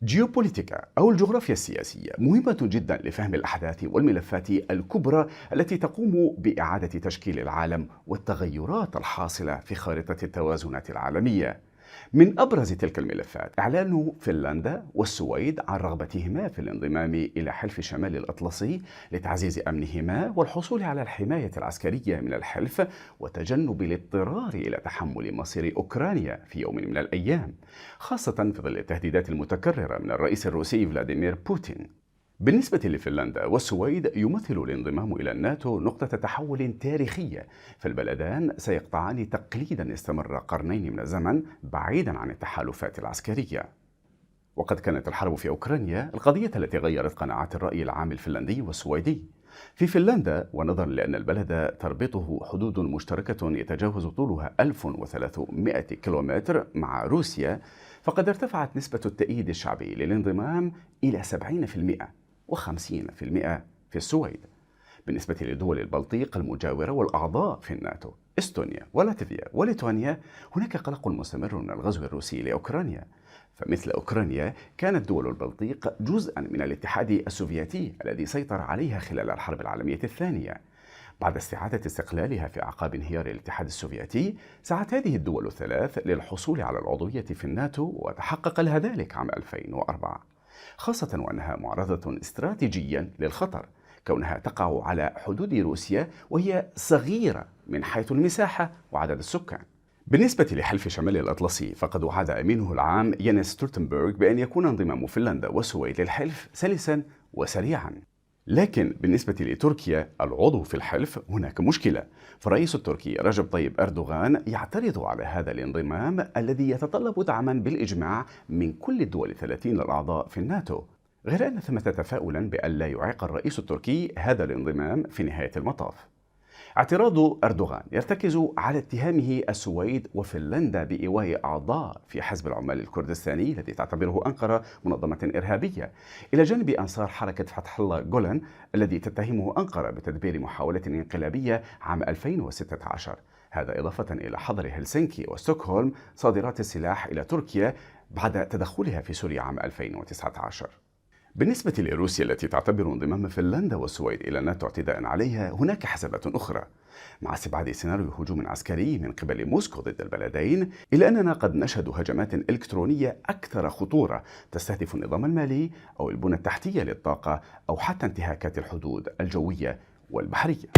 جيوبوليتيكا أو الجغرافيا السياسية مهمة جدا لفهم الأحداث والملفات الكبرى التي تقوم بإعادة تشكيل العالم والتغيرات الحاصلة في خارطة التوازنات العالمية. من أبرز تلك الملفات إعلان فنلندا والسويد عن رغبتهما في الانضمام إلى حلف شمال الأطلسي لتعزيز أمنهما والحصول على الحماية العسكرية من الحلف وتجنب الاضطرار إلى تحمل مصير أوكرانيا في يوم من الأيام، خاصة في ظل التهديدات المتكررة من الرئيس الروسي فلاديمير بوتين. بالنسبة لفنلندا والسويد يمثل الانضمام إلى الناتو نقطة تحول تاريخية، فالبلدان سيقطعان تقليدا استمر قرنين من الزمن بعيدا عن التحالفات العسكرية. وقد كانت الحرب في أوكرانيا القضية التي غيرت قناعات الرأي العام الفنلندي والسويدي. في فنلندا، ونظرا لأن البلد تربطه حدود مشتركة يتجاوز طولها 1300 كيلومتر مع روسيا، فقد ارتفعت نسبة التأييد الشعبي للانضمام إلى 70% و50% في السويد. بالنسبة لدول البلطيق المجاورة والأعضاء في الناتو إستونيا ولاتفيا وليتوانيا، هناك قلق مستمر من الغزو الروسي لأوكرانيا. فمثل أوكرانيا كانت دول البلطيق جزءا من الاتحاد السوفيتي الذي سيطر عليها خلال الحرب العالمية الثانية. بعد استعادة استقلالها في أعقاب انهيار الاتحاد السوفيتي، سعت هذه الدول الثلاث للحصول على العضوية في الناتو، وتحقق لها ذلك عام 2004، خاصة وأنها معرضة استراتيجيا للخطر كونها تقع على حدود روسيا وهي صغيرة من حيث المساحة وعدد السكان. بالنسبة لحلف شمال الأطلسي، فقد وعد أمينه العام يانس ستولتنبرغ بأن يكون انضمام فنلندا والسويد للحلف سلسا وسريعا. لكن بالنسبة لتركيا العضو في الحلف هناك مشكلة، فالرئيس التركي رجب طيب أردوغان يعترض على هذا الانضمام الذي يتطلب دعما بالإجماع من كل الدول 30 الأعضاء في الناتو، غير أن ثمة تفاؤلا بأن لا يعيق الرئيس التركي هذا الانضمام في نهاية المطاف. اعتراض أردوغان يرتكز على اتهامه السويد وفنلندا بإيواء أعضاء في حزب العمال الكردستاني الذي تعتبره أنقرة منظمة إرهابية، إلى جانب أنصار حركة فتح الله جولان الذي تتهمه أنقرة بتدبير محاولة انقلابية عام 2016. هذا إضافة إلى حظر هلسنكي وستوكهولم صادرات السلاح إلى تركيا بعد تدخلها في سوريا عام 2019. بالنسبة لروسيا التي تعتبر انضمام فنلندا والسويد إلى الناتو اعتداء عليها، هناك حسابات أخرى. مع استبعاد سيناريو هجوم عسكري من قبل موسكو ضد البلدين، إلا أننا قد نشهد هجمات إلكترونية أكثر خطورة تستهدف النظام المالي أو البنى التحتية للطاقة أو حتى انتهاكات الحدود الجوية والبحرية.